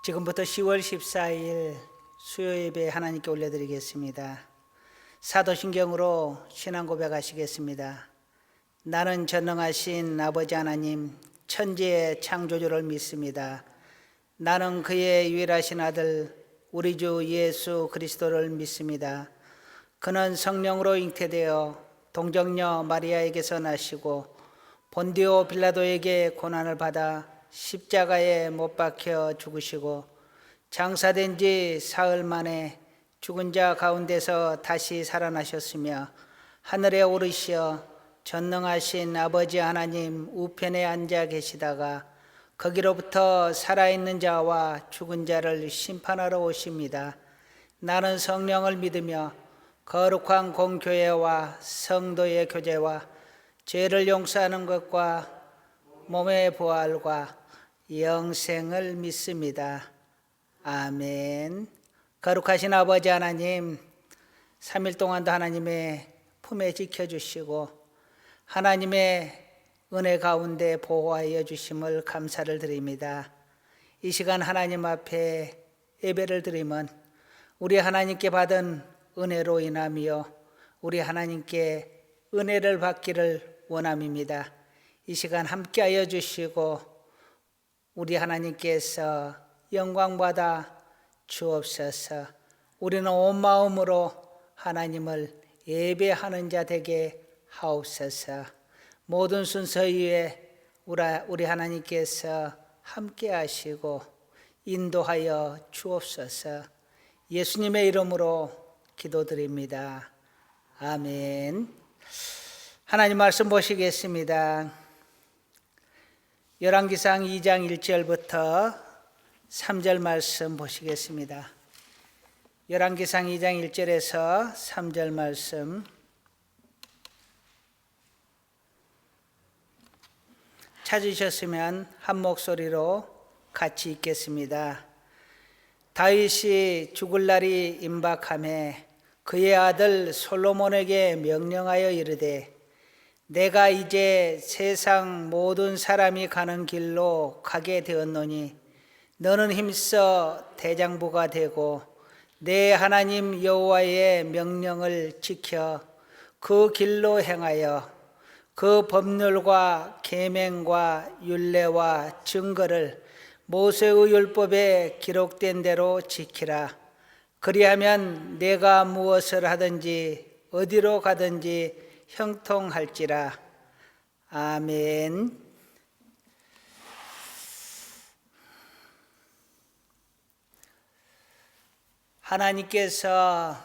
지금부터 10월 14일 수요예배 하나님께 올려드리겠습니다. 사도신경으로 신앙 고백하시겠습니다. 나는 전능하신 아버지 하나님 천지의 창조주를 믿습니다. 나는 그의 유일하신 아들 우리 주 예수 그리스도를 믿습니다. 그는 성령으로 잉태되어 동정녀 마리아에게서 나시고 본디오 빌라도에게 고난을 받아 십자가에 못 박혀 죽으시고 장사된 지 사흘 만에 죽은 자 가운데서 다시 살아나셨으며 하늘에 오르시어 전능하신 아버지 하나님 우편에 앉아 계시다가 거기로부터 살아있는 자와 죽은 자를 심판하러 오십니다. 나는 성령을 믿으며 거룩한 공교회와 성도의 교제와 죄를 용서하는 것과 몸의 부활과 영생을 믿습니다. 아멘. 거룩하신 아버지 하나님, 3일 동안도 하나님의 품에 지켜주시고 하나님의 은혜 가운데 보호하여 주심을 감사를 드립니다. 이 시간 하나님 앞에 예배를 드리면 우리 하나님께 받은 은혜로 인하며 우리 하나님께 은혜를 받기를 원함입니다. 이 시간 함께하여 주시고 우리 하나님께서 영광받아 주옵소서. 우리는 온 마음으로 하나님을 예배하는 자 되게 하옵소서. 모든 순서 위에 우리 하나님께서 함께하시고 인도하여 주옵소서. 예수님의 이름으로 기도드립니다. 아멘. 하나님 말씀 보시겠습니다. 열왕기상 2장 1절부터 3절 말씀 보시겠습니다. 열왕기상 2장 1절에서 3절 말씀 찾으셨으면 한 목소리로 같이 읽겠습니다. 다윗이 죽을 날이 임박하매 그의 아들 솔로몬에게 명령하여 이르되 내가 이제 세상 모든 사람이 가는 길로 가게 되었노니 너는 힘써 대장부가 되고 내 하나님 여호와의 명령을 지켜 그 길로 행하여 그 법률과 계명과 율례와 증거를 모세의 율법에 기록된 대로 지키라. 그리하면 내가 무엇을 하든지 어디로 가든지 형통할지라. 아멘. 하나님께서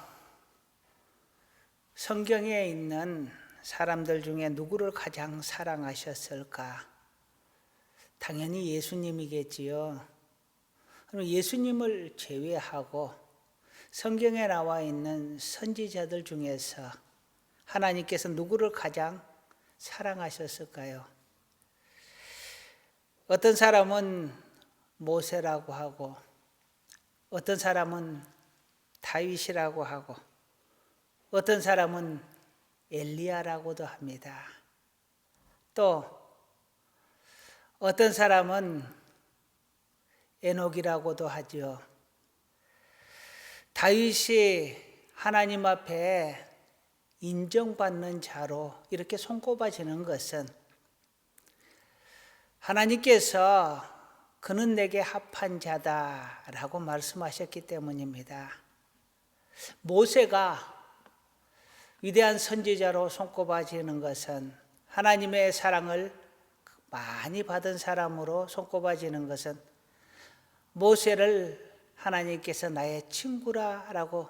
성경에 있는 사람들 중에 누구를 가장 사랑하셨을까? 당연히 예수님이겠지요. 그럼 예수님을 제외하고 성경에 나와 있는 선지자들 중에서 하나님께서 누구를 가장 사랑하셨을까요? 어떤 사람은 모세라고 하고 어떤 사람은 다윗이라고 하고 어떤 사람은 엘리야라고도 합니다. 또 어떤 사람은 에녹이라고도 하죠. 다윗이 하나님 앞에 인정받는 자로 이렇게 손꼽아지는 것은 하나님께서 그는 내게 합한 자다라고 말씀하셨기 때문입니다. 모세가 위대한 선지자로 손꼽아지는 것은 하나님의 사랑을 많이 받은 사람으로 손꼽아지는 것은 모세를 하나님께서 나의 친구라고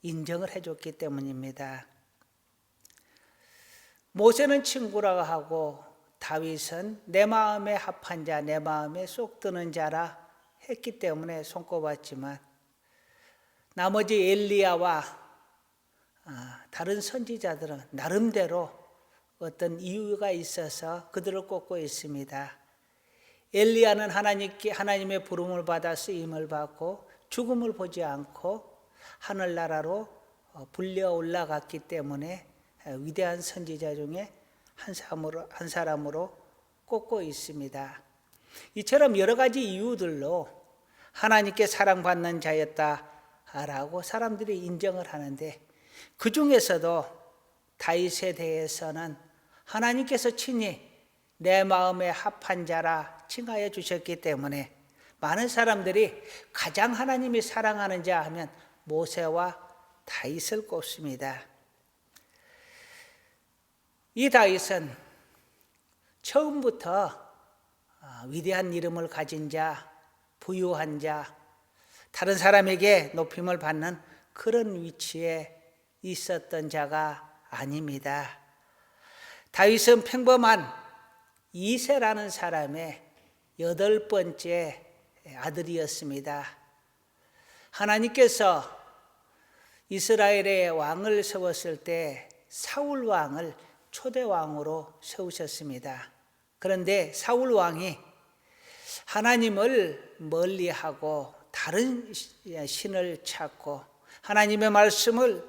인정을 해줬기 때문입니다. 모세는 친구라고 하고 다윗은 내 마음에 합한 자, 내 마음에 쏙 드는 자라 했기 때문에 손꼽았지만 나머지 엘리야와 다른 선지자들은 나름대로 어떤 이유가 있어서 그들을 꼽고 있습니다. 엘리야는 하나님의 부름을 받아 쓰임을 받고 죽음을 보지 않고 하늘나라로 불려 올라갔기 때문에 위대한 선지자 중에 한 사람으로 꼽고 있습니다. 이처럼 여러 가지 이유들로 하나님께 사랑받는 자였다라고 사람들이 인정을 하는데, 그 중에서도 다윗에 대해서는 하나님께서 친히 내 마음에 합한 자라 칭하여 주셨기 때문에 많은 사람들이 가장 하나님이 사랑하는 자 하면 모세와 다윗을 꼽습니다. 이 다윗은 처음부터 위대한 이름을 가진 자, 부유한 자, 다른 사람에게 높임을 받는 그런 위치에 있었던 자가 아닙니다. 다윗은 평범한 이새라는 사람의 8번째 아들이었습니다. 하나님께서 이스라엘의 왕을 세웠을 때 사울 왕을 초대 왕으로 세우셨습니다. 그런데 사울 왕이 하나님을 멀리하고 다른 신을 찾고 하나님의 말씀을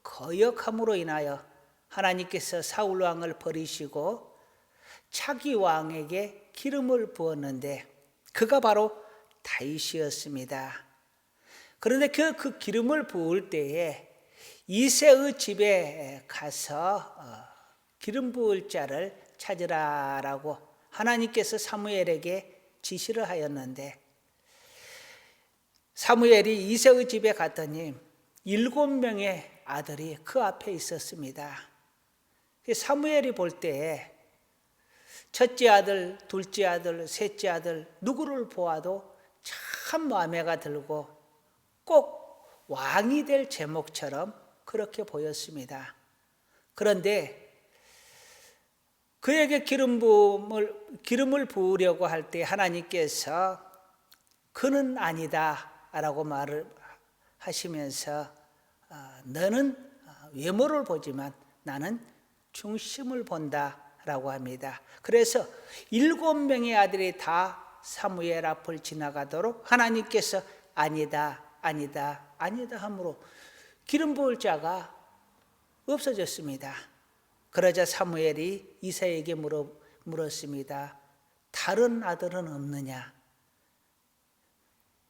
거역함으로 인하여 하나님께서 사울 왕을 버리시고 차기 왕에게 기름을 부었는데 그가 바로 다윗이었습니다. 그런데 그 기름을 부을 때에 이새의 집에 가서 기름 부을 자를 찾으라라고 하나님께서 사무엘에게 지시를 하였는데, 사무엘이 이새의 집에 갔더니 7명의 아들이 그 앞에 있었습니다. 사무엘이 볼 때에 첫째 아들, 둘째 아들, 셋째 아들 누구를 보아도 참 마음에가 들고 꼭 왕이 될 제목처럼 그렇게 보였습니다. 그런데 그에게 기름을 부으려고 할 때 하나님께서 그는 아니다 라고 말을 하시면서 너는 외모를 보지만 나는 중심을 본다 라고 합니다. 그래서 7명의 아들이 다 사무엘 앞을 지나가도록 하나님께서 아니다 아니다 아니다 함으로 기름 부을 자가 없어졌습니다. 그러자 사무엘이 이새에게 물었습니다. 다른 아들은 없느냐?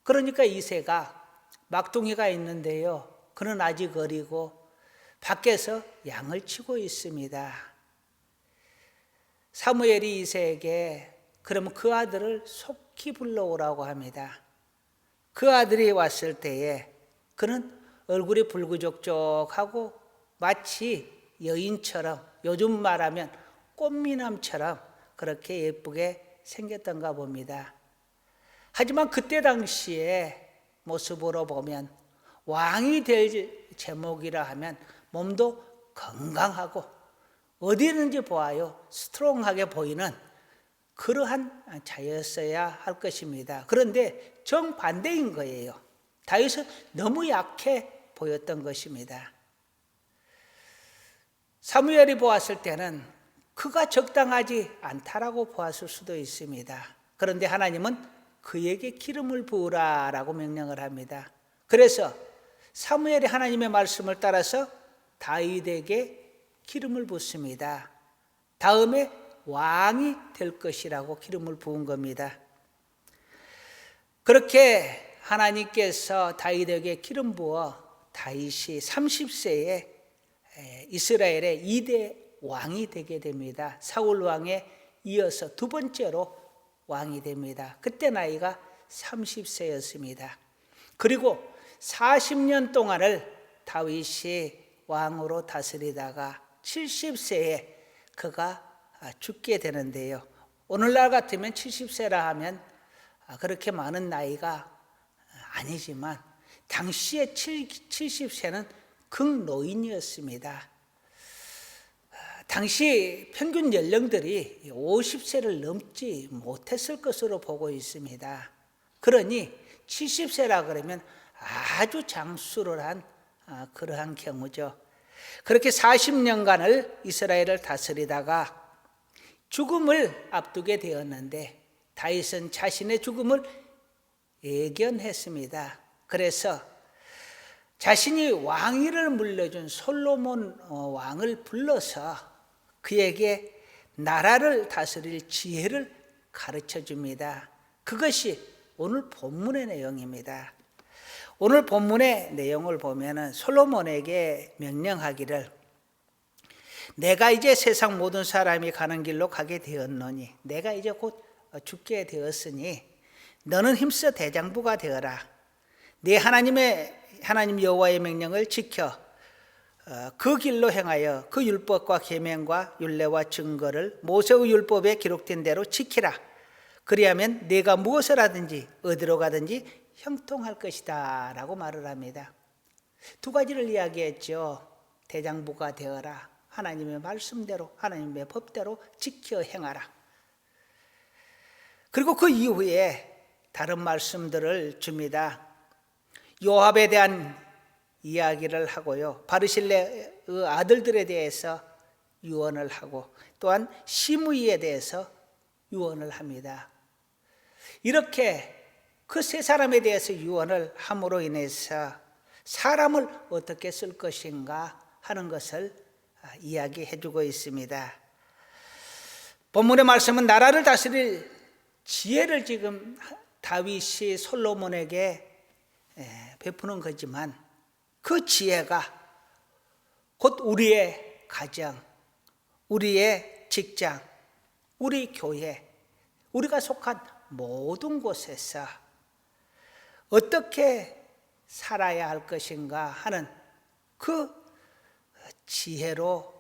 그러니까 이새가 막둥이가 있는데요, 그는 아직 어리고 밖에서 양을 치고 있습니다. 사무엘이 이새에게 그러면 그 아들을 속히 불러오라고 합니다. 그 아들이 왔을 때에 그는 얼굴이 붉으족족하고 마치 여인처럼, 요즘 말하면 꽃미남처럼 그렇게 예쁘게 생겼던가 봅니다. 하지만 그때 당시에 모습으로 보면 왕이 될 제목이라 하면 몸도 건강하고 어디든지 보아요 스트롱하게 보이는 그러한 자였어야 할 것입니다. 그런데 정반대인 거예요. 다윗은 너무 약해 보였던 것입니다. 사무엘이 보았을 때는 그가 적당하지 않다라고 보았을 수도 있습니다. 그런데 하나님은 그에게 기름을 부으라라고 명령을 합니다. 그래서 사무엘이 하나님의 말씀을 따라서 다윗에게 기름을 붓습니다. 다음에 왕이 될 것이라고 기름을 부은 겁니다. 그렇게 하나님께서 다윗에게 기름 부어 다윗이 30세에 이스라엘의 2대 왕이 되게 됩니다. 사울 왕에 이어서 2번째로 왕이 됩니다. 그때 나이가 30세였습니다. 그리고 40년 동안을 다윗이 왕으로 다스리다가 70세에 그가 죽게 되는데요. 오늘날 같으면 70세라 하면 그렇게 많은 나이가 아니지만 당시에 70세는 극노인이었습니다. 당시 평균 연령들이 50세를 넘지 못했을 것으로 보고 있습니다. 그러니 70세라 그러면 아주 장수를 한 그러한 경우죠. 그렇게 40년간을 이스라엘을 다스리다가 죽음을 앞두게 되었는데 다윗은 자신의 죽음을 예견했습니다. 그래서 자신이 왕위를 물려준 솔로몬 왕을 불러서 그에게 나라를 다스릴 지혜를 가르쳐 줍니다. 그것이 오늘 본문의 내용입니다. 오늘 본문의 내용을 보면은 솔로몬에게 명령하기를 내가 이제 세상 모든 사람이 가는 길로 가게 되었노니 내가 이제 곧 죽게 되었으니 너는 힘써 대장부가 되어라. 네 하나님 여호와의 명령을 지켜 그 길로 행하여 그 율법과 계명과 율례와 증거를 모세의 율법에 기록된 대로 지키라. 그리하면 네가 무엇을 하든지 어디로 가든지 형통할 것이다 라고 말을 합니다. 두 가지를 이야기했죠. 대장부가 되어라. 하나님의 말씀대로 하나님의 법대로 지켜 행하라. 그리고 그 이후에 다른 말씀들을 줍니다. 요압에 대한 이야기를 하고요. 바르실레의 아들들에 대해서 유언을 하고 또한 시므이에 대해서 유언을 합니다. 이렇게 그 세 사람에 대해서 유언을 함으로 인해서 사람을 어떻게 쓸 것인가 하는 것을 이야기해 주고 있습니다. 본문의 말씀은 나라를 다스릴 지혜를 지금 다윗이 솔로몬에게 베푸는 거지만 그 지혜가 곧 우리의 가정, 우리의 직장, 우리 교회, 우리가 속한 모든 곳에서 어떻게 살아야 할 것인가 하는 그 지혜로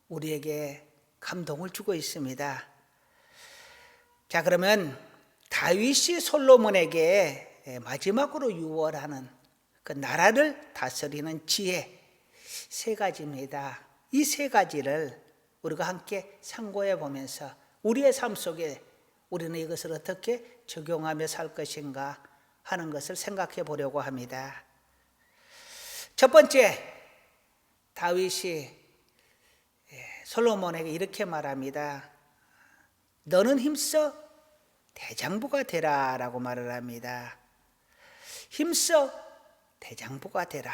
우리에게 감동을 주고 있습니다. 자, 그러면 다윗이 솔로몬에게 마지막으로 유언하는 그 나라를 다스리는 지혜 세 가지입니다. 이 세 가지를 우리가 함께 상고해 보면서 우리의 삶 속에 우리는 이것을 어떻게 적용하며 살 것인가 하는 것을 생각해 보려고 합니다. 첫 번째, 다윗이 솔로몬에게 이렇게 말합니다. 너는 힘써 대장부가 되라 라고 말을 합니다. 힘써 대장부가 되라.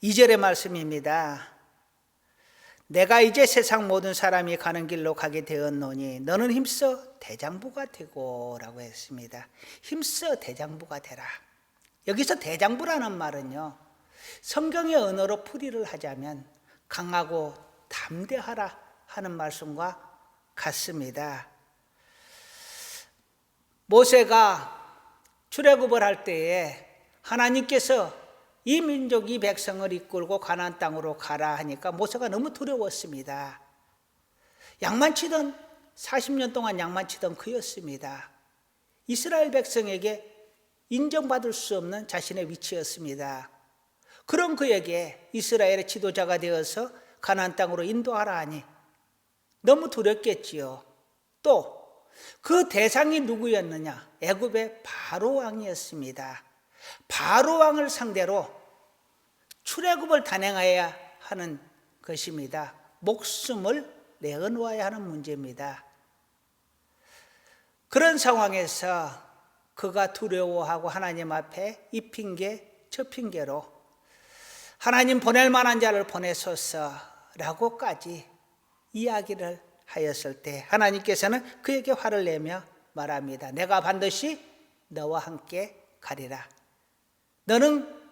2절의 말씀입니다. 내가 이제 세상 모든 사람이 가는 길로 가게 되었노니 너는 힘써 대장부가 되고 라고 했습니다. 힘써 대장부가 되라. 여기서 대장부라는 말은요, 성경의 언어로 풀이를 하자면 강하고 담대하라 하는 말씀과 같습니다. 모세가 출애굽을 할 때에 하나님께서 이 민족, 이 백성을 이끌고 가나안 땅으로 가라 하니까 모세가 너무 두려웠습니다. 양만치던 40년 동안 양만치던 그였습니다. 이스라엘 백성에게 인정받을 수 없는 자신의 위치였습니다. 그런 그에게 이스라엘의 지도자가 되어서 가나안 땅으로 인도하라 하니 너무 두렵겠지요. 또 그 대상이 누구였느냐? 애굽의 바로 왕이었습니다. 바로 왕을 상대로 출애굽을 단행해야 하는 것입니다. 목숨을 내어놓아야 하는 문제입니다. 그런 상황에서 그가 두려워하고 하나님 앞에 이 핑계 저 핑계로 하나님 보낼 만한 자를 보내소서라고까지 이야기를 하였을 때 하나님께서는 그에게 화를 내며 말합니다. 내가 반드시 너와 함께 가리라. 너는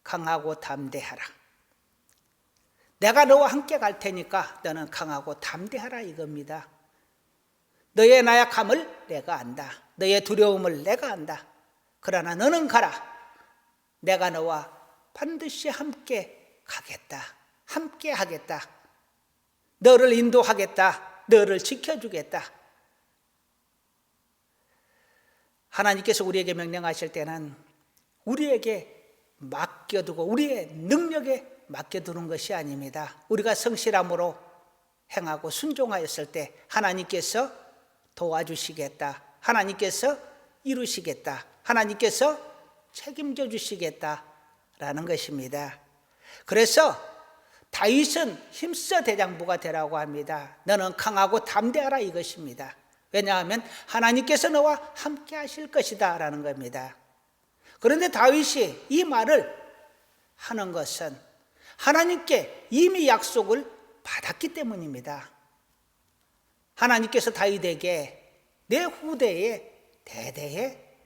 강하고 담대하라. 내가 너와 함께 갈 테니까 너는 강하고 담대하라 이겁니다. 너의 나약함을 내가 안다. 너의 두려움을 내가 안다. 그러나 너는 가라. 내가 너와 반드시 함께 가겠다. 함께 하겠다. 너를 인도하겠다. 너를 지켜주겠다. 하나님께서 우리에게 명령하실 때는 우리에게 맡겨두고 우리의 능력에 맡겨두는 것이 아닙니다. 우리가 성실함으로 행하고 순종하였을 때 하나님께서 도와주시겠다. 하나님께서 이루시겠다. 하나님께서 책임져 주시겠다라는 것입니다. 그래서 다윗은 힘써 대장부가 되라고 합니다. 너는 강하고 담대하라 이것입니다. 왜냐하면 하나님께서 너와 함께 하실 것이다 라는 겁니다. 그런데 다윗이 이 말을 하는 것은 하나님께 이미 약속을 받았기 때문입니다. 하나님께서 다윗에게 내 후대에 대대의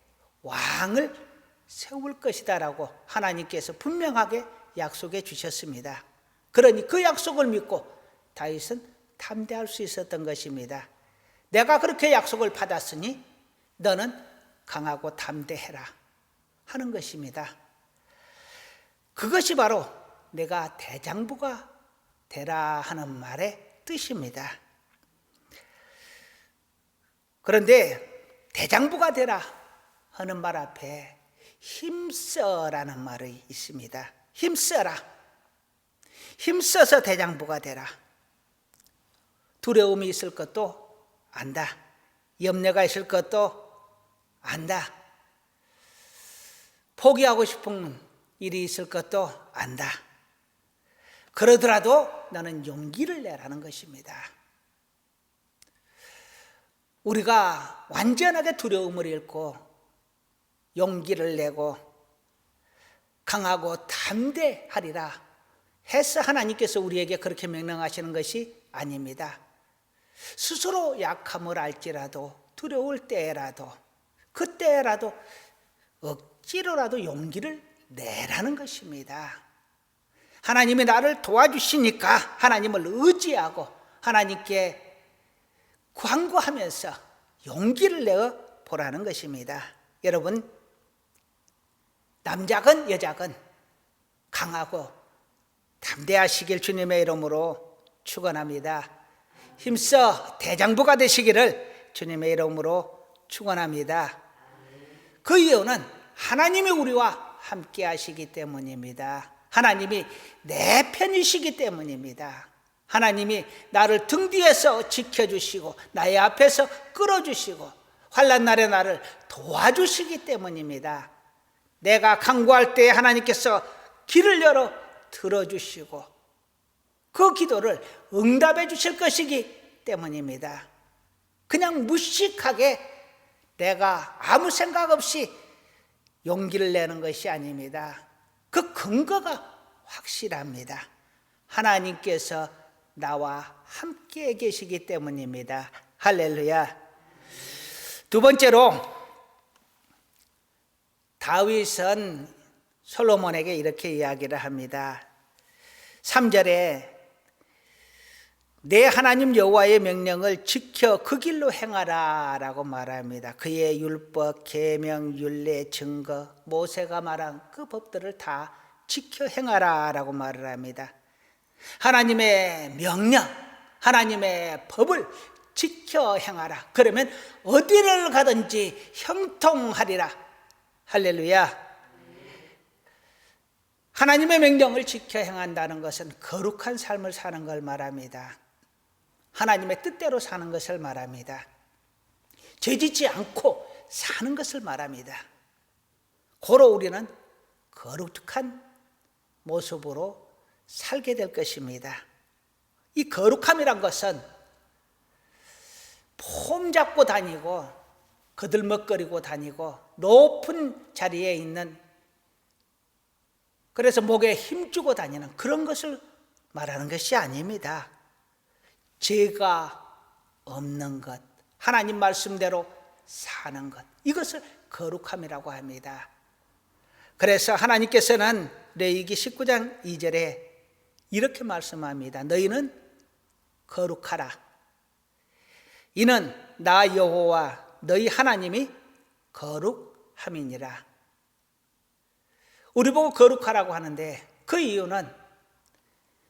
왕을 세울 것이다라고 하나님께서 분명하게 약속해 주셨습니다. 그러니 그 약속을 믿고 다윗은 담대할 수 있었던 것입니다. 내가 그렇게 약속을 받았으니 너는 강하고 담대해라 하는 것입니다. 그것이 바로 내가 대장부가 되라 하는 말의 뜻입니다. 그런데 대장부가 되라 하는 말 앞에 힘써라는 말이 있습니다. 힘써라. 힘써서 대장부가 되라. 두려움이 있을 것도 안다. 염려가 있을 것도 안다. 포기하고 싶은 일이 있을 것도 안다. 그러더라도 너는 용기를 내라는 것입니다. 우리가 완전하게 두려움을 잃고 용기를 내고 강하고 담대하리라 해서 하나님께서 우리에게 그렇게 명령하시는 것이 아닙니다. 스스로 약함을 알지라도 두려울 때라도 그때라도 억지로라도 용기를 내라는 것입니다. 하나님이 나를 도와주시니까 하나님을 의지하고 하나님께 간구하면서 용기를 내어 보라는 것입니다. 여러분, 남자건 여자건 강하고 담대하시길 주님의 이름으로 축원합니다. 힘써 대장부가 되시기를 주님의 이름으로 축원합니다. 그 이유는 하나님이 우리와 함께 하시기 때문입니다. 하나님이 내 편이시기 때문입니다. 하나님이 나를 등 뒤에서 지켜주시고 나의 앞에서 끌어주시고 환난 날에 나를 도와주시기 때문입니다. 내가 간구할 때 하나님께서 길을 열어 들어주시고 그 기도를 응답해 주실 것이기 때문입니다. 그냥 무식하게 내가 아무 생각 없이 용기를 내는 것이 아닙니다. 그 근거가 확실합니다. 하나님께서 나와 함께 계시기 때문입니다. 할렐루야. 두 번째로 다윗은 솔로몬에게 이렇게 이야기를 합니다. 3절에 내 하나님 여호와의 명령을 지켜 그 길로 행하라 라고 말합니다. 그의 율법, 계명, 율례, 증거, 모세가 말한 그 법들을 다 지켜 행하라 라고 말을 합니다. 하나님의 명령, 하나님의 법을 지켜 행하라. 그러면 어디를 가든지 형통하리라. 할렐루야. 하나님의 명령을 지켜 행한다는 것은 거룩한 삶을 사는 걸 말합니다. 하나님의 뜻대로 사는 것을 말합니다. 죄짓지 않고 사는 것을 말합니다. 고로 우리는 거룩한 모습으로 살게 될 것입니다. 이 거룩함이란 것은 폼 잡고 다니고 거들먹거리고 다니고 높은 자리에 있는, 그래서 목에 힘주고 다니는 그런 것을 말하는 것이 아닙니다. 죄가 없는 것, 하나님 말씀대로 사는 것, 이것을 거룩함이라고 합니다. 그래서 하나님께서는 레위기 19장 2절에 이렇게 말씀합니다. 너희는 거룩하라. 이는 나 여호와 너희 하나님이 거룩함이니라. 우리 보고 거룩하라고 하는데 그 이유는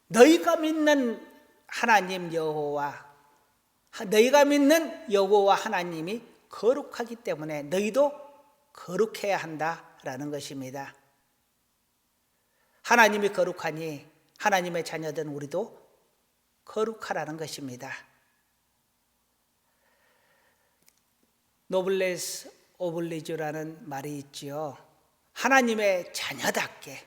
너희가 믿는 하나님 여호와, 너희가 믿는 여호와 하나님이 거룩하기 때문에 너희도 거룩해야 한다라는 것입니다. 하나님이 거룩하니 하나님의 자녀된 우리도 거룩하라는 것입니다. 노블레스 오블리주라는 말이 있지요. 하나님의 자녀답게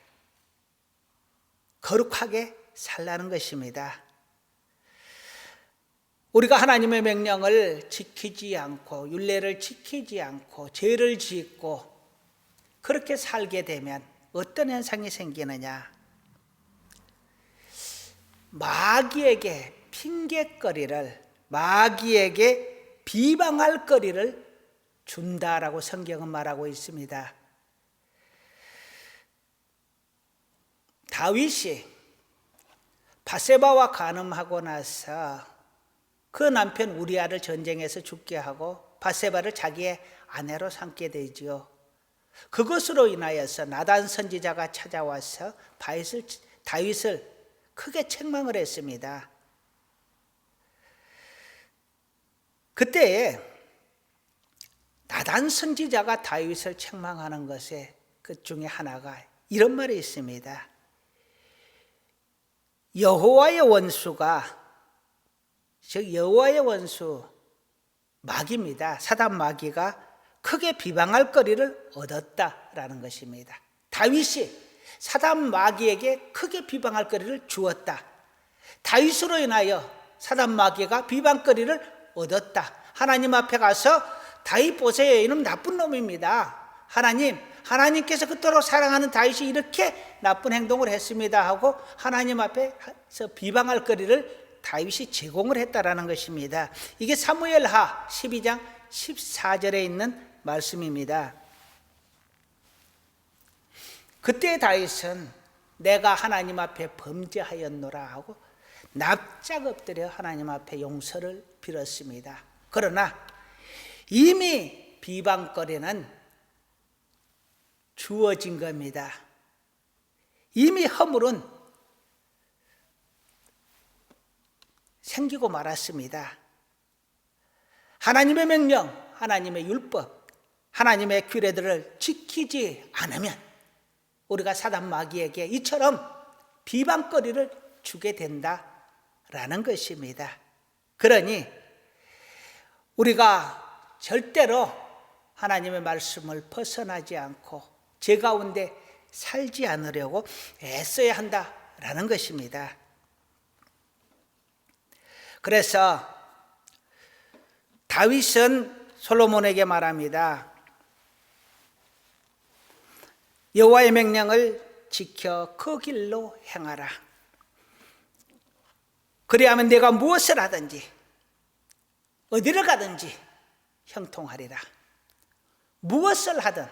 거룩하게 살라는 것입니다. 우리가 하나님의 명령을 지키지 않고 율례를 지키지 않고 죄를 짓고 그렇게 살게 되면 어떤 현상이 생기느냐? 마귀에게 핑계거리를, 마귀에게 비방할 거리를 준다라고 성경은 말하고 있습니다. 다윗이 바세바와 간음하고 나서 그 남편 우리아를 전쟁에서 죽게 하고 바세바를 자기의 아내로 삼게 되지요. 그것으로 인하여서 나단 선지자가 찾아와서 다윗을 크게 책망을 했습니다. 그때에 나단 선지자가 다윗을 책망하는 것에 그 중에 하나가 이런 말이 있습니다. 여호와의 원수가, 즉 여호와의 원수 마귀입니다. 사단 마귀가 크게 비방할 거리를 얻었다라는 것입니다. 다윗이 사단 마귀에게 크게 비방할 거리를 주었다. 다윗으로 인하여 사단 마귀가 비방거리를 얻었다. 하나님 앞에 가서 다윗 보세요, 이놈 나쁜 놈입니다. 하나님께서 그토록 사랑하는 다윗이 이렇게 나쁜 행동을 했습니다 하고 하나님 앞에서 비방할 거리를 다윗이 제공을 했다라는 것입니다. 이게 사무엘하 12장 14절에 있는 말씀입니다. 그때 다윗은 내가 하나님 앞에 범죄하였노라 하고 납작 엎드려 하나님 앞에 용서를 빌었습니다. 그러나 이미 비방거리는 주어진 겁니다. 이미 허물은 생기고 말았습니다. 하나님의 명령, 하나님의 율법, 하나님의 규례들을 지키지 않으면 우리가 사단 마귀에게 이처럼 비방거리를 주게 된다라는 것입니다. 그러니 우리가 절대로 하나님의 말씀을 벗어나지 않고 제 가운데 살지 않으려고 애써야 한다라는 것입니다. 그래서 다윗은 솔로몬에게 말합니다. 여호와의 명령을 지켜 그 길로 행하라. 그리하면 내가 무엇을 하든지 어디를 가든지 형통하리라. 무엇을 하든,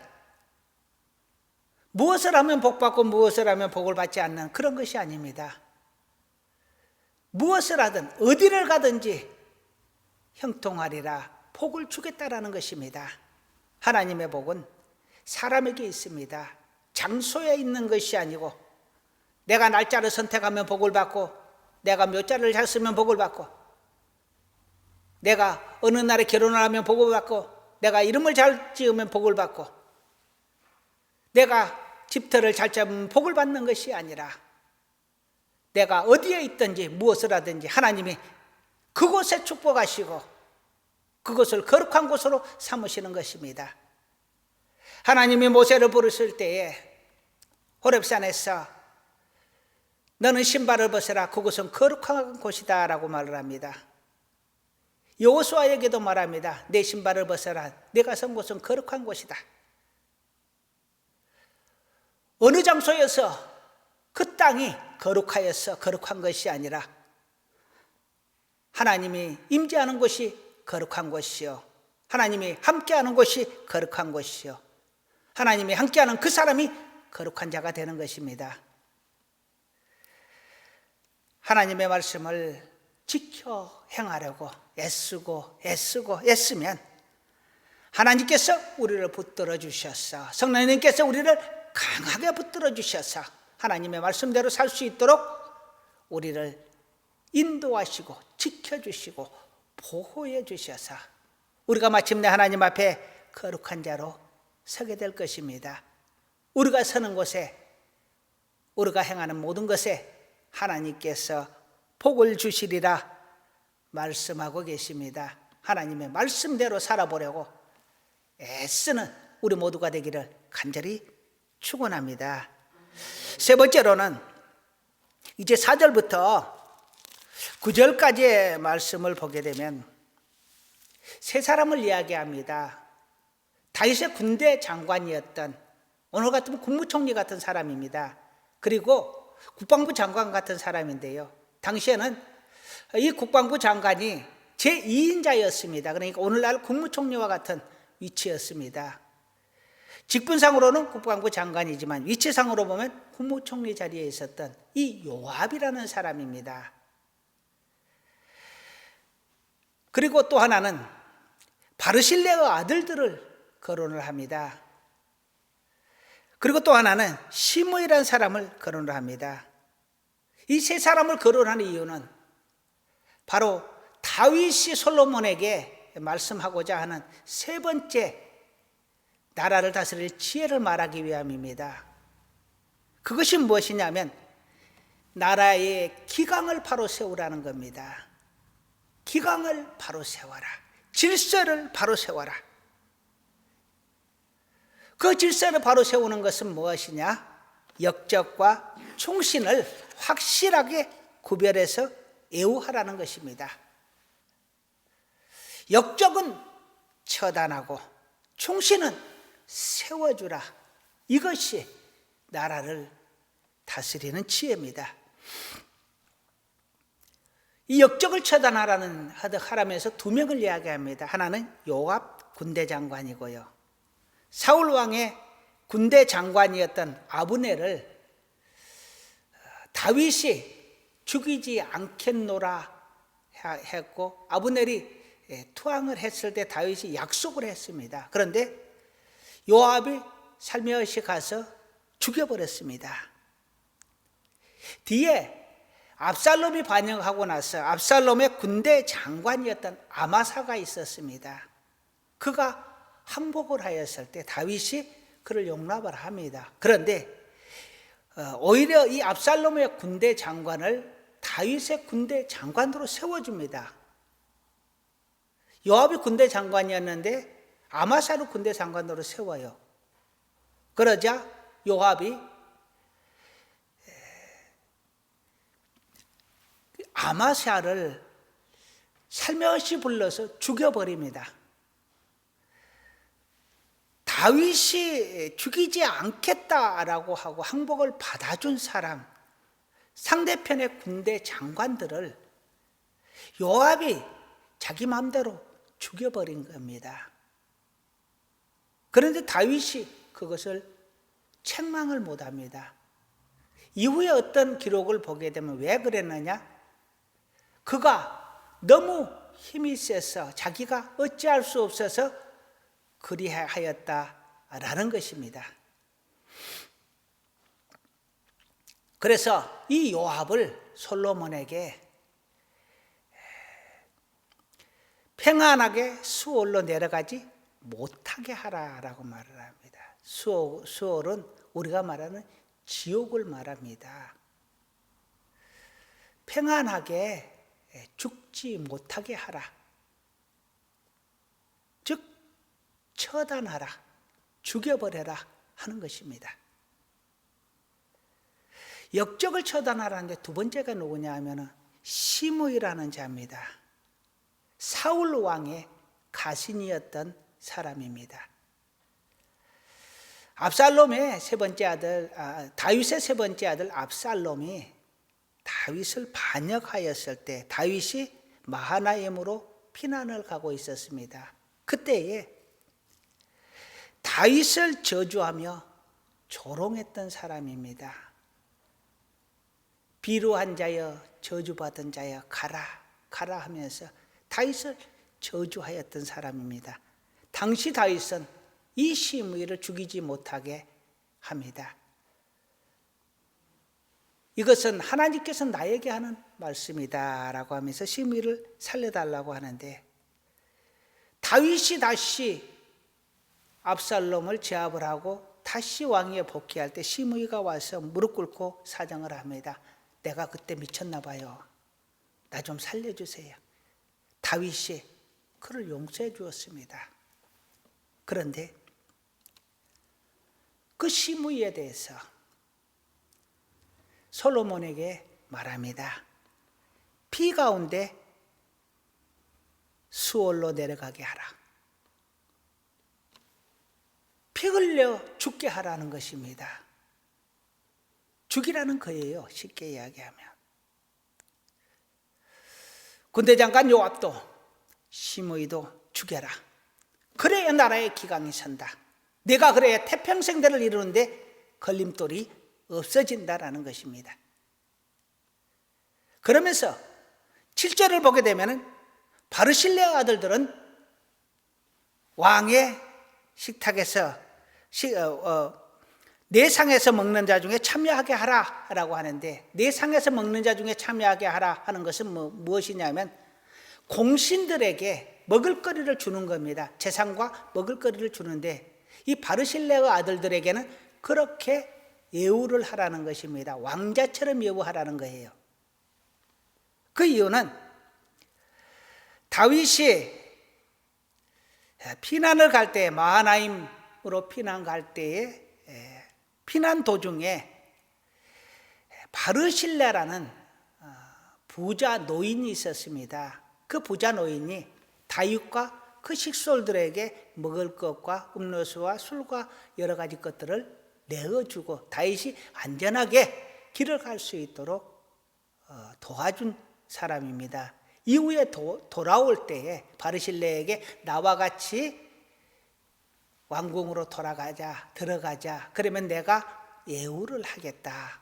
무엇을 하면 복받고 무엇을 하면 복을 받지 않는 그런 것이 아닙니다. 무엇을 하든 어디를 가든지 형통하리라, 복을 주겠다라는 것입니다. 하나님의 복은 사람에게 있습니다. 장소에 있는 것이 아니고 내가 날짜를 선택하면 복을 받고 내가 몇 자를 잘 쓰면 복을 받고 내가 어느 날에 결혼을 하면 복을 받고 내가 이름을 잘 지으면 복을 받고 내가 집터를 잘 잡으면 복을 받는 것이 아니라 내가 어디에 있든지 무엇을 하든지 하나님이 그곳에 축복하시고 그것을 거룩한 곳으로 삼으시는 것입니다. 하나님이 모세를 부르실 때에 호렙산에서 너는 신발을 벗어라, 그곳은 거룩한 곳이다 라고 말을 합니다. 여호수아에게도 말합니다. 내 신발을 벗어라, 내가 선 곳은 거룩한 곳이다. 어느 장소에서 그 땅이 거룩하여서 거룩한 것이 아니라 하나님이 임재하는 곳이 거룩한 곳이요, 하나님이 함께하는 곳이 거룩한 곳이요, 하나님이 함께하는 그 사람이 거룩한 자가 되는 것입니다. 하나님의 말씀을 지켜 행하려고 애쓰면 하나님께서 우리를 붙들어 주셔서, 성령님께서 우리를 강하게 붙들어 주셔서 하나님의 말씀대로 살 수 있도록 우리를 인도하시고 지켜주시고 보호해 주셔서 우리가 마침내 하나님 앞에 거룩한 자로 서게 될 것입니다. 우리가 서는 곳에, 우리가 행하는 모든 것에 하나님께서 복을 주시리라 말씀하고 계십니다. 하나님의 말씀대로 살아보려고 애쓰는 우리 모두가 되기를 간절히 축원합니다. 세 번째로는 이제 4절부터 9절까지의 말씀을 보게 되면 세 사람을 이야기합니다. 다윗의 군대 장관이었던, 오늘 같으면 국무총리 같은 사람입니다. 그리고 국방부 장관 같은 사람인데요, 당시에는 이 국방부 장관이 제2인자였습니다. 그러니까 오늘날 국무총리와 같은 위치였습니다. 직분상으로는 국방부 장관이지만 위치상으로 보면 국무총리 자리에 있었던 이 요압이라는 사람입니다. 그리고 또 하나는 바르실레의 아들들을 거론을 합니다. 그리고 또 하나는 시므이라는 사람을 거론을 합니다. 이 세 사람을 거론하는 이유는 바로 다윗이 솔로몬에게 말씀하고자 하는 세 번째 나라를 다스릴 지혜를 말하기 위함입니다. 그것이 무엇이냐면 나라의 기강을 바로 세우라는 겁니다. 기강을 바로 세워라. 질서를 바로 세워라. 그 질서를 바로 세우는 것은 무엇이냐? 역적과 충신을 확실하게 구별해서 애우하라는 것입니다. 역적은 처단하고 충신은 세워주라. 이것이 나라를 다스리는 지혜입니다. 이 역적을 처단하라는 하라면서 두 명을 이야기합니다. 하나는 요압 군대 장관이고요. 사울 왕의 군대 장관이었던 아브넬을 다윗이 죽이지 않겠노라 했고, 아브넬이 투항을 했을 때 다윗이 약속을 했습니다. 그런데 요압이 살며시 가서 죽여버렸습니다. 뒤에 압살롬이 반역하고 나서 압살롬의 군대 장관이었던 아마사가 있었습니다. 그가 항복을 하였을 때 다윗이 그를 용납을 합니다. 그런데 오히려 이 압살롬의 군대 장관을 다윗의 군대 장관으로 세워줍니다. 요압이 군대 장관이었는데 아마사를 군대 장관으로 세워요. 그러자 요압이 아마사를 살며시 불러서 죽여버립니다. 다윗이 죽이지 않겠다라고 하고 항복을 받아준 사람, 상대편의 군대 장관들을 요압이 자기 마음대로 죽여버린 겁니다. 그런데 다윗이 그것을 책망을 못합니다. 이후에 어떤 기록을 보게 되면 왜 그랬느냐? 그가 너무 힘이 세서 자기가 어찌할 수 없어서 그리하였다라는 것입니다. 그래서 이 요압을 솔로몬에게 평안하게 수올로 내려가지 못하게 하라라고 말을 합니다. 수올은 우리가 말하는 지옥을 말합니다. 평안하게 죽지 못하게 하라. 즉 처단하라, 죽여버려라 하는 것입니다. 역적을 처단하라는데 두 번째가 누구냐 하면 시므이라는 자입니다. 사울 왕의 가신이었던 사람입니다. 압살롬의 세 번째 아들, 다윗의 세 번째 아들 압살롬이 다윗을 반역하였을 때 다윗이 마하나임으로 피난을 가고 있었습니다. 그때에 다윗을 저주하며 조롱했던 사람입니다. 비루한 자여, 저주받은 자여, 가라 가라 하면서 다윗을 저주하였던 사람입니다. 당시 다윗은 이 시므이를 죽이지 못하게 합니다. 이것은 하나님께서 나에게 하는 말씀이다라고 하면서 시므이를 살려달라고 하는데, 다윗이 다시 압살롬을 제압을 하고 다시 왕위에 복귀할 때 시므이가 와서 무릎 꿇고 사정을 합니다. 내가 그때 미쳤나 봐요. 나 좀 살려주세요. 다윗이 그를 용서해 주었습니다. 그런데 그 시므이에 대해서 솔로몬에게 말합니다. 피 가운데 수올로 내려가게 하라. 피 흘려 죽게 하라는 것입니다. 죽이라는 거예요, 쉽게 이야기하면. 군대장관 요압도 시므이도 죽여라. 그래야 나라의 기강이 선다. 내가 그래야 태평성대를 이루는데 걸림돌이 없어진다라는 것입니다. 그러면서 7절을 보게 되면 바르실레의 아들들은 왕의 식탁에서 내 상에서 먹는 자 중에 참여하게 하라라고 하는데, 내 상에서 먹는 자 중에 참여하게 하라 하는 것은 무엇이냐면 공신들에게 먹을거리를 주는 겁니다. 재상과 먹을거리를 주는데, 이 바르실레의 아들들에게는 그렇게 예우를 하라는 것입니다. 왕자처럼 예우하라는 거예요. 그 이유는 다윗이 피난을 갈 때, 마하나임으로 피난 갈 때에 피난 도중에 바르실레라는 부자 노인이 있었습니다. 그 부자 노인이 다윗과 그 식솔들에게 먹을 것과 음료수와 술과 여러 가지 것들을 내어주고 다윗이 안전하게 길을 갈 수 있도록 도와준 사람입니다. 이후에 돌아올 때에 바르실레에게 나와 같이 왕궁으로 들어가자. 그러면 내가 예우를 하겠다.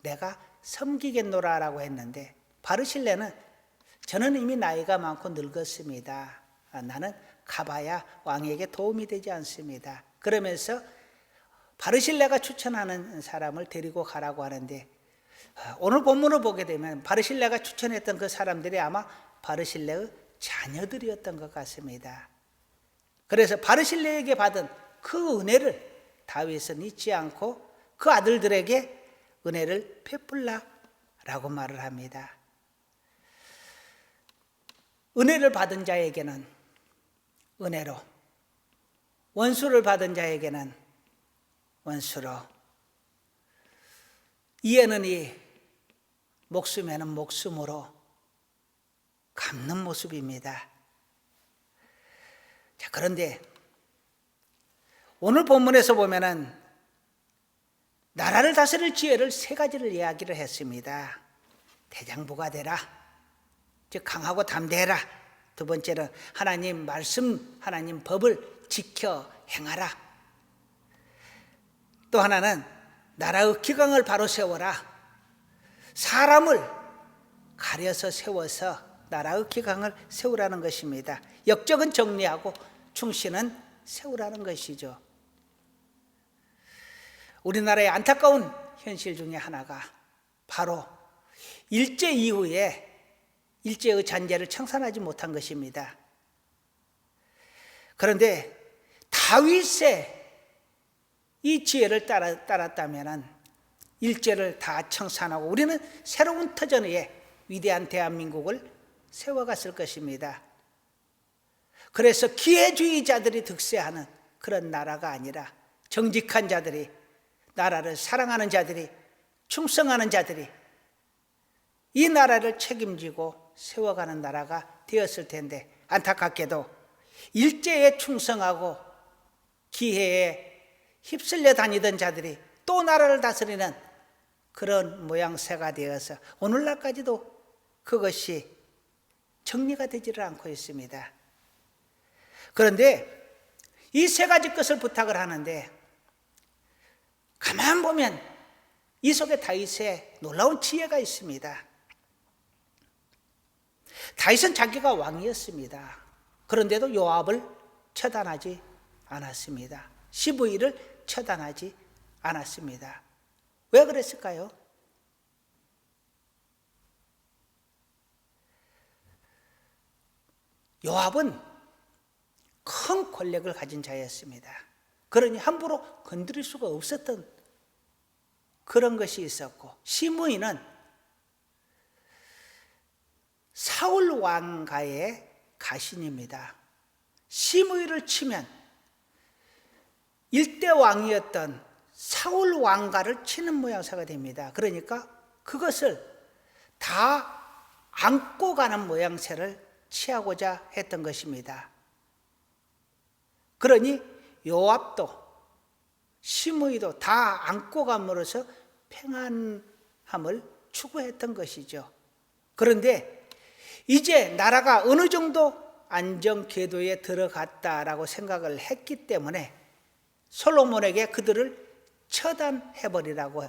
내가 섬기겠노라라고 했는데, 바르실레는 저는 이미 나이가 많고 늙었습니다. 나는 가봐야 왕에게 도움이 되지 않습니다. 그러면서 바르실레가 추천하는 사람을 데리고 가라고 하는데, 오늘 본문을 보게 되면 바르실레가 추천했던 그 사람들이 아마 바르실레의 자녀들이었던 것 같습니다. 그래서 바르실레에게 받은 그 은혜를 다윗은 잊지 않고 그 아들들에게 은혜를 베풀라라고 말을 합니다. 은혜를 받은 자에게는 은혜로, 원수를 받은 자에게는 원수로, 이에는 이, 목숨에는 목숨으로 갚는 모습입니다. 자, 그런데 오늘 본문에서 보면은 나라를 다스릴 지혜를 세 가지를 이야기를 했습니다. 대장부가 되라, 즉 강하고 담대해라. 두 번째는 하나님 말씀, 하나님 법을 지켜 행하라. 또 하나는 나라의 기강을 바로 세워라. 사람을 가려서 세워서 나라의 기강을 세우라는 것입니다. 역적은 정리하고 충신은 세우라는 것이죠. 우리나라의 안타까운 현실 중에 하나가 바로 일제 이후에 일제의 잔재를 청산하지 못한 것입니다. 그런데 다윗의 이 지혜를 따랐다면 일제를 다 청산하고 우리는 새로운 터전의 위대한 대한민국을 세워갔을 것입니다. 그래서 기회주의자들이 득세하는 그런 나라가 아니라 정직한 자들이, 나라를 사랑하는 자들이, 충성하는 자들이 이 나라를 책임지고 세워가는 나라가 되었을 텐데, 안타깝게도 일제에 충성하고 기회에 휩쓸려 다니던 자들이 또 나라를 다스리는 그런 모양새가 되어서 오늘날까지도 그것이 정리가 되지를 않고 있습니다. 그런데 이 세 가지 것을 부탁을 하는데, 가만 보면 이 속에 다윗의 놀라운 지혜가 있습니다. 다윗은 자기가 왕이었습니다. 그런데도 요압을 처단하지 않았습니다. 시브이를 처단하지 않았습니다. 왜 그랬을까요? 요압은 큰 권력을 가진 자였습니다. 그러니 함부로 건드릴 수가 없었던 그런 것이 있었고, 시므이는 사울 왕가의 가신입니다. 시므이를 치면 일대 왕이었던 사울 왕가를 치는 모양새가 됩니다. 그러니까 그것을 다 안고 가는 모양새를 취하고자 했던 것입니다. 그러니 요압도 시므이도 다 안고 감으로써 평안함을 추구했던 것이죠. 그런데 이제 나라가 어느 정도 안정 궤도에 들어갔다라고 생각을 했기 때문에 솔로몬에게 그들을 처단해버리라고,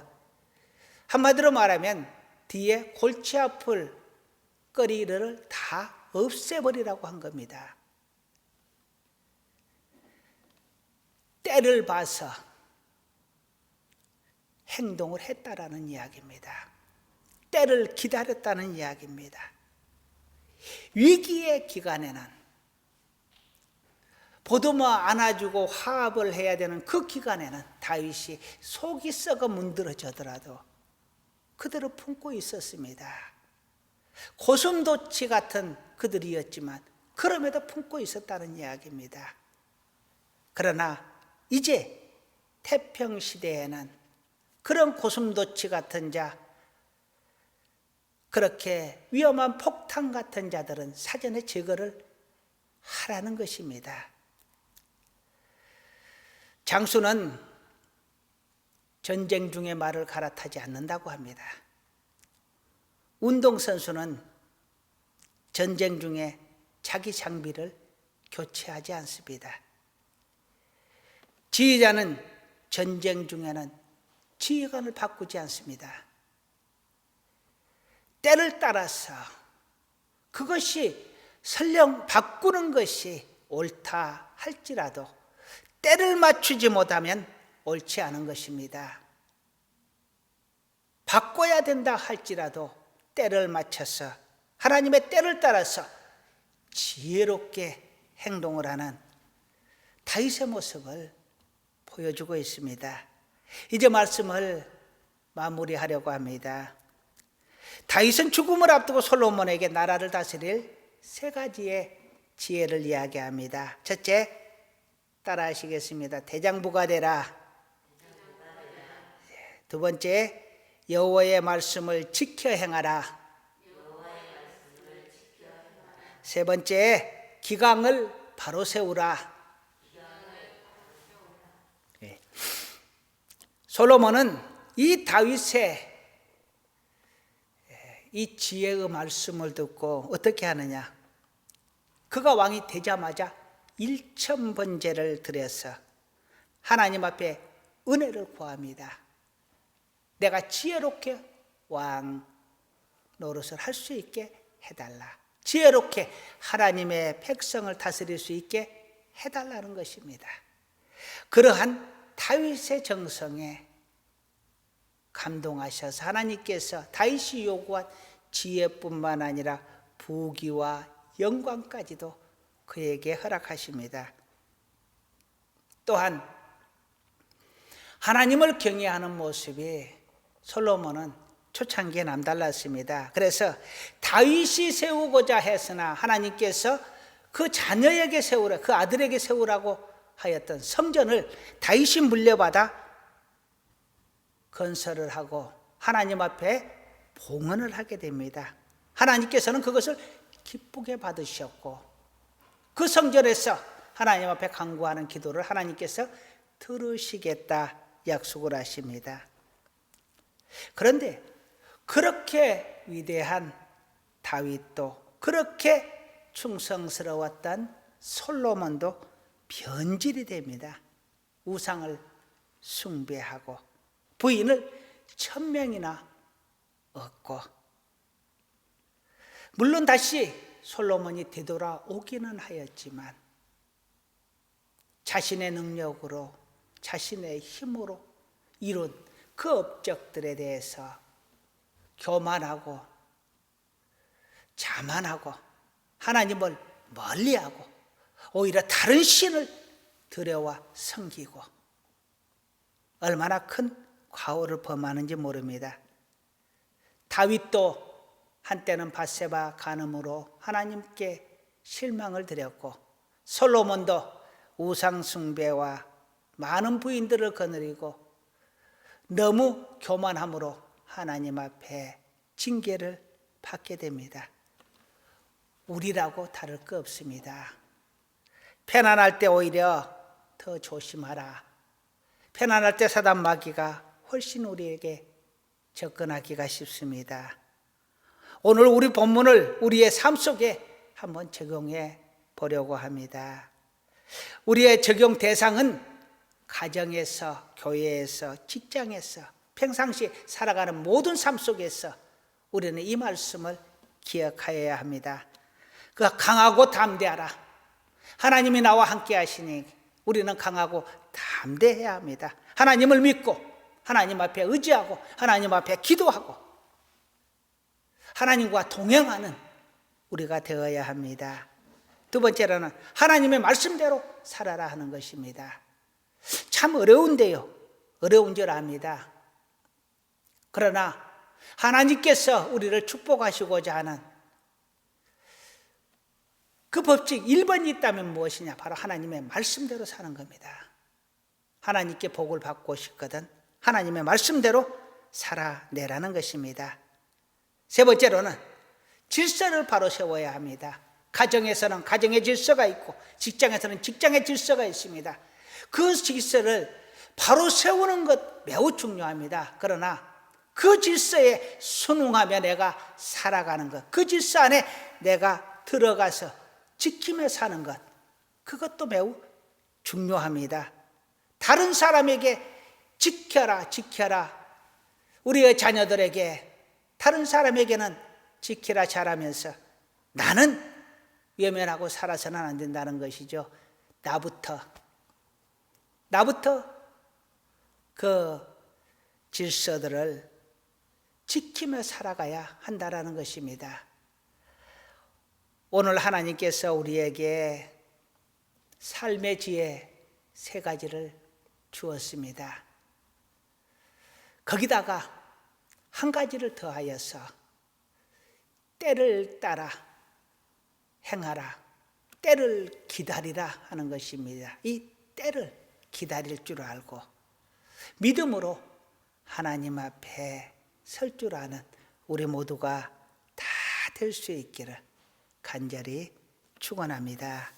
한마디로 말하면 뒤에 골치 아플 거리를 다 없애버리라고 한 겁니다. 때를 봐서 행동을 했다라는 이야기입니다. 때를 기다렸다는 이야기입니다. 위기의 기간에는 보듬어 안아주고 화합을 해야 되는 그 기간에는 다윗이 속이 썩어 문드러져더라도 그들을 품고 있었습니다. 고슴도치 같은 그들이었지만 그럼에도 품고 있었다는 이야기입니다. 그러나 이제 태평시대에는 그런 고슴도치 같은 자, 그렇게 위험한 폭탄 같은 자들은 사전에 제거를 하라는 것입니다. 장수는 전쟁 중에 말을 갈아타지 않는다고 합니다. 운동선수는 전쟁 중에 자기 장비를 교체하지 않습니다. 지휘자는 전쟁 중에는 지휘관을 바꾸지 않습니다. 때를 따라서 그것이 설령 바꾸는 것이 옳다 할지라도 때를 맞추지 못하면 옳지 않은 것입니다. 바꿔야 된다 할지라도 때를 맞춰서 하나님의 때를 따라서 지혜롭게 행동을 하는 다윗의 모습을 보여주고 있습니다. 이제 말씀을 마무리하려고 합니다. 다윗은 죽음을 앞두고 솔로몬에게 나라를 다스릴 세 가지의 지혜를 이야기합니다. 첫째, 따라하시겠습니다. 대장부가 되라. 두 번째, 여호와의 말씀을 지켜 행하라. 세 번째, 기강을 바로 세우라. 솔로몬은 이 다윗의 이 지혜의 말씀을 듣고 어떻게 하느냐? 그가 왕이 되자마자 1000번제를 드려서 하나님 앞에 은혜를 구합니다. 내가 지혜롭게 왕 노릇을 할 수 있게 해달라. 지혜롭게 하나님의 백성을 다스릴 수 있게 해달라는 것입니다. 그러한 다윗의 정성에 감동하셔서 하나님께서 다윗이 요구한 지혜뿐만 아니라 부귀와 영광까지도 그에게 허락하십니다. 또한 하나님을 경외하는 모습이 솔로몬은 초창기에 남달랐습니다. 그래서 다윗이 세우고자 했으나 하나님께서 그 자녀에게 세우라, 그 아들에게 세우라고 하였던 성전을 다윗이 물려받아 건설을 하고 하나님 앞에 봉헌을 하게 됩니다. 하나님께서는 그것을 기쁘게 받으셨고 그 성전에서 하나님 앞에 간구하는 기도를 하나님께서 들으시겠다 약속을 하십니다. 그런데 그렇게 위대한 다윗도, 그렇게 충성스러웠던 솔로몬도 변질이 됩니다. 우상을 숭배하고 부인을 1000명이나 얻고, 물론 다시 솔로몬이 되돌아오기는 하였지만 자신의 능력으로, 자신의 힘으로 이룬 그 업적들에 대해서 교만하고 자만하고 하나님을 멀리하고 오히려 다른 신을 들여와 섬기고 얼마나 큰 과오를 범하는지 모릅니다. 다윗도 한때는 밧세바 간음으로 하나님께 실망을 드렸고 솔로몬도 우상 숭배와 많은 부인들을 거느리고 너무 교만함으로 하나님 앞에 징계를 받게 됩니다. 우리라고 다를 거 없습니다. 편안할 때 오히려 더 조심하라. 편안할 때 사단 마귀가 훨씬 우리에게 접근하기가 쉽습니다. 오늘 우리 본문을 우리의 삶 속에 한번 적용해 보려고 합니다. 우리의 적용 대상은 가정에서, 교회에서, 직장에서, 평상시 살아가는 모든 삶 속에서 우리는 이 말씀을 기억하여야 합니다. 그 강하고 담대하라. 하나님이 나와 함께 하시니 우리는 강하고 담대해야 합니다. 하나님을 믿고 하나님 앞에 의지하고 하나님 앞에 기도하고 하나님과 동행하는 우리가 되어야 합니다. 두 번째로는 하나님의 말씀대로 살아라 하는 것입니다. 참 어려운데요. 어려운 줄 압니다. 그러나 하나님께서 우리를 축복하시고자 하는 그 법칙 1번이 있다면 무엇이냐? 바로 하나님의 말씀대로 사는 겁니다. 하나님께 복을 받고 싶거든 하나님의 말씀대로 살아내라는 것입니다. 세 번째로는 질서를 바로 세워야 합니다. 가정에서는 가정의 질서가 있고 직장에서는 직장의 질서가 있습니다. 그 질서를 바로 세우는 것 매우 중요합니다. 그러나 그 질서에 순응하며 내가 살아가는 것, 그 질서 안에 내가 들어가서 지키며 사는 것, 그것도 매우 중요합니다. 다른 사람에게 지켜라 지켜라, 우리의 자녀들에게 다른 사람에게는 지키라 잘하면서 나는 외면하고 살아서는 안 된다는 것이죠. 나부터 그 질서들을 지키며 살아가야 한다는 것입니다. 오늘 하나님께서 우리에게 삶의 지혜 세 가지를 주었습니다. 거기다가 한 가지를 더하여서 때를 따라 행하라, 때를 기다리라 하는 것입니다. 이 때를 기다릴 줄 알고 믿음으로 하나님 앞에 설 줄 아는 우리 모두가 다 될 수 있기를 간절히 축원합니다.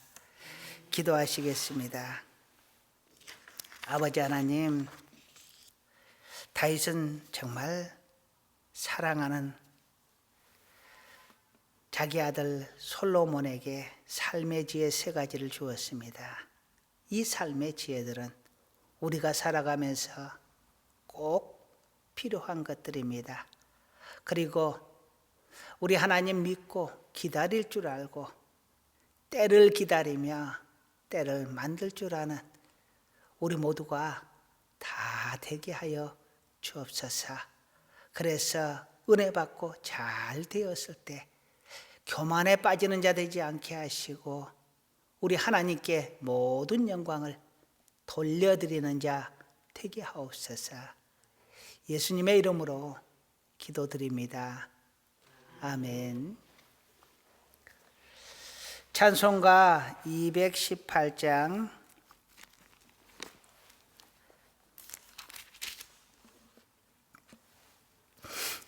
기도하시겠습니다. 아버지 하나님, 다윗은 정말 사랑하는 자기 아들 솔로몬에게 삶의 지혜 세 가지를 주었습니다. 이 삶의 지혜들은 우리가 살아가면서 꼭 필요한 것들입니다. 그리고 우리 하나님 믿고 기다릴 줄 알고 때를 기다리며 때를 만들 줄 아는 우리 모두가 다 되게 하여 주옵소서. 그래서 은혜 받고 잘 되었을 때 교만에 빠지는 자 되지 않게 하시고 우리 하나님께 모든 영광을 돌려드리는 자 되게 하옵소서. 예수님의 이름으로 기도드립니다. 아멘. 찬송가 218장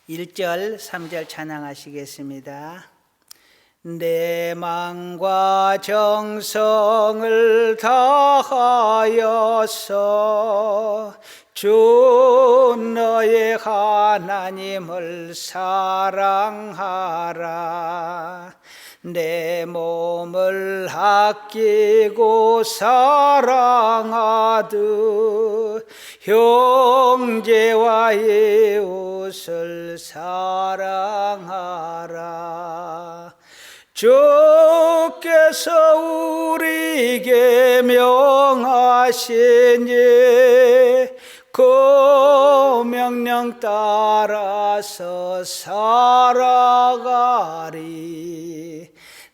1절 3절 찬양하시겠습니다. 내 마음과 정성을 다하여서 주 너의 하나님을 사랑하라. 내 몸을 아끼고 사랑하듯 형제와 이웃을 사랑하라. 주께서 우리에게 명하시니 그 명령 따라서 살아가리.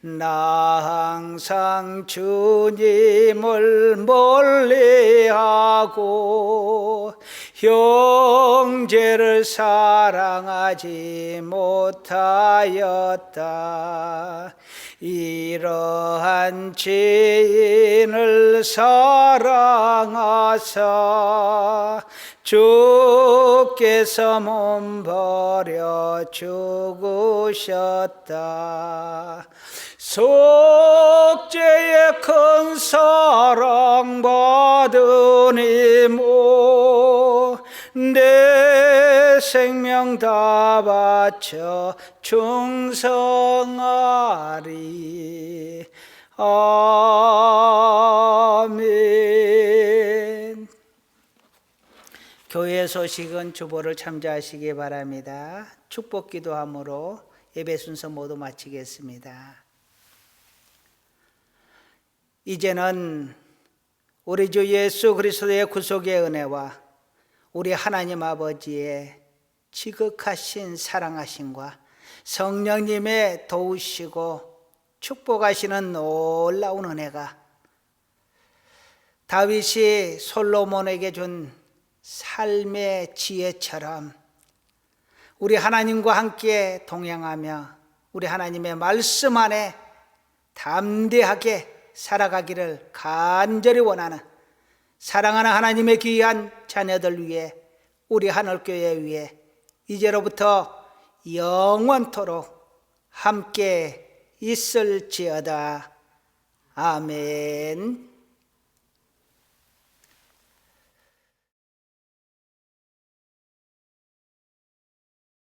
나 항상 주님을 멀리하고 형제를 사랑하지 못하였다. 이러한 죄인을 사랑하사 주께서 몸버려 죽으셨다. 속죄의 큰 사랑 받으니모 내 생명 다 바쳐 충성하리. 아멘. 교회 소식은 주보를 참조하시기 바랍니다. 축복 기도함으로 예배 순서 모두 마치겠습니다. 이제는 우리 주 예수 그리스도의 구속의 은혜와 우리 하나님 아버지의 지극하신 사랑하심과 성령님의 도우시고 축복하시는 놀라운 은혜가 다윗이 솔로몬에게 준 삶의 지혜처럼 우리 하나님과 함께 동행하며 우리 하나님의 말씀 안에 담대하게 살아가기를 간절히 원하는 사랑하는 하나님의 귀한 자녀들 위해 우리 하늘교회 위해 이제로부터 영원토록 함께 있을지어다. 아멘.